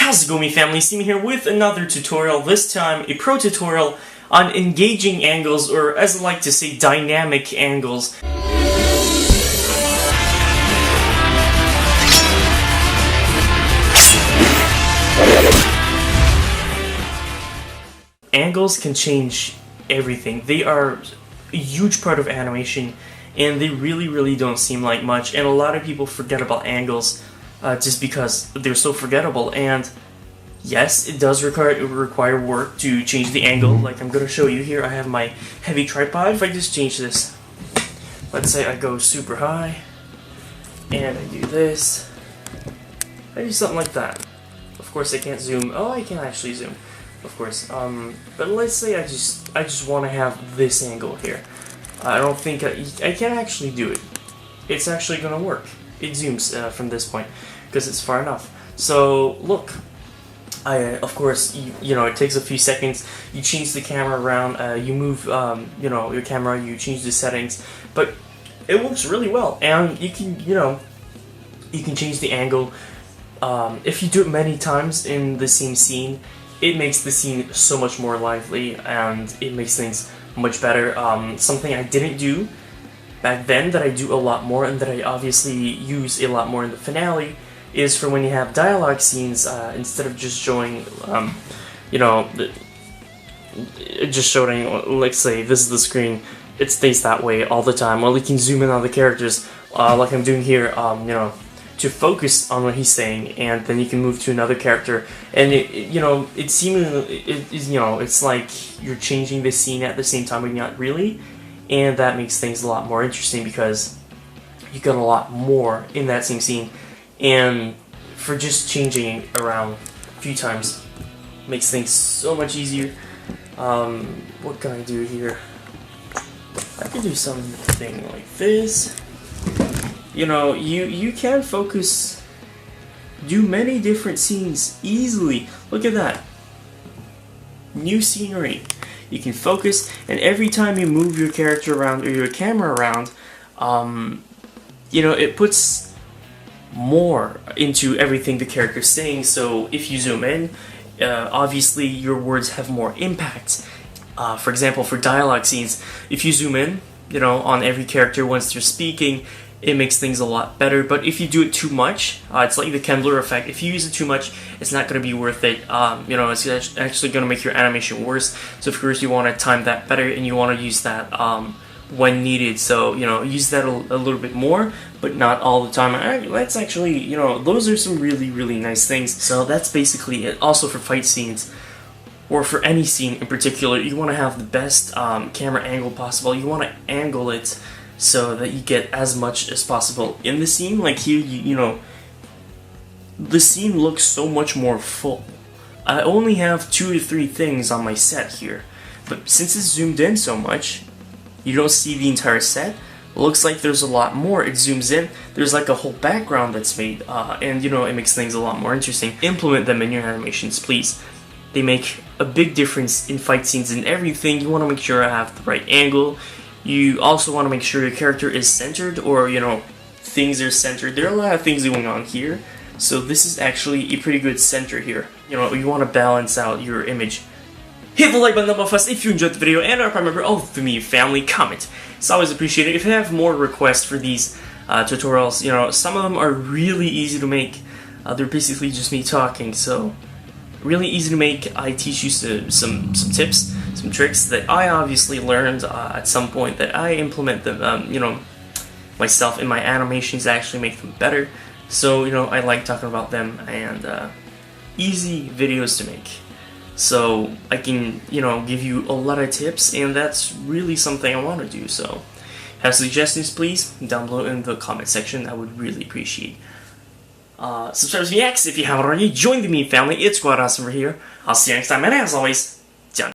How's it going, me family? C.Mea here with another tutorial, this time a pro tutorial on engaging angles, or as I like to say, dynamic angles. Angles can change everything. They are a huge part of animation, and they really don't seem like much, and a lot of people forget about angles just because they're so forgettable. And yes, it does require work to change the angle, like I'm going to show you here. I have my heavy tripod. If I just change this, let's say I go super high, and I do this, I do something like that. Of course I can't zoom. Oh, I can actually zoom, of course. But let's say I just want to have this angle here. I don't think I can actually do it. It's actually going to work. It zooms from this point because it's far enough. So look, of course, you know, it takes a few seconds. You change the camera around, you move, you know, your camera, you change the settings, but it works really well. And you can, you know, you can change the angle. If you do it many times in the same scene, it makes the scene so much more lively, and it makes things much better. Something I didn't do back then that I do a lot more, and that I obviously use a lot more in the finale, is for when you have dialogue scenes, instead of just showing, you know, just showing, let's say this is the screen, it stays that way all the time. Well, you can zoom in on the characters, like I'm doing here, you know, to focus on what he's saying, and then you can move to another character, and you know, it seemingly, you know, it's like you're changing the scene at the same time, but not really, and that makes things a lot more interesting because you got a lot more in that same scene. And for just changing around a few times makes things so much easier. What can I do here? I can do something like this. You know, you can focus, do many different scenes easily. Look at that. New scenery. You can focus, and every time you move your character around or your camera around, you know, it puts more into everything the character's saying. So if you zoom in, obviously your words have more impact. For example, for dialogue scenes, if you zoom in, you know, on every character once they're speaking, it makes things a lot better. But if you do it too much, it's like the Kendler effect. If you use it too much, it's not going to be worth it. You know, it's actually going to make your animation worse. So of course you want to time that better, and you want to use that when needed. So, you know, use that a little bit more, but not all the time. That's actually, you know, those are some really nice things. So that's basically it. Also for fight scenes, or for any scene in particular, you want to have the best camera angle possible. You want to angle it so that you get as much as possible in the scene. Like here, you know, the scene looks so much more full. I only have 2 to 3 things on my set here, but since it's zoomed in so much, you don't see the entire set. It looks like there's a lot more. It zooms in, there's like a whole background that's made, and you know, it makes things a lot more interesting. Implement them in your animations, please. They make a big difference in fight scenes and everything. You want to make sure I have the right angle. You also want to make sure your character is centered, or, you know, things are centered. There are a lot of things going on here, so this is actually a pretty good center here. You know, you want to balance out your image. Hit the like button up first if you enjoyed the video, and remember, the Me family, comment. It's always appreciated. If you have more requests for these tutorials, you know, some of them are really easy to make. They're basically just me talking, so really easy to make. I teach you some tips, some tricks that I obviously learned at some point, that I implement them, you know, myself in my animations, actually make them better. So, you know, I like talking about them, and easy videos to make. So I can, you know, give you a lot of tips, and that's really something I want to do. So have suggestions, please, down below in the comment section. I would really appreciate. Subscribe to C.MeaX if you haven't already. Join the Me family. It's quite awesome over here. I'll see you next time, and as always,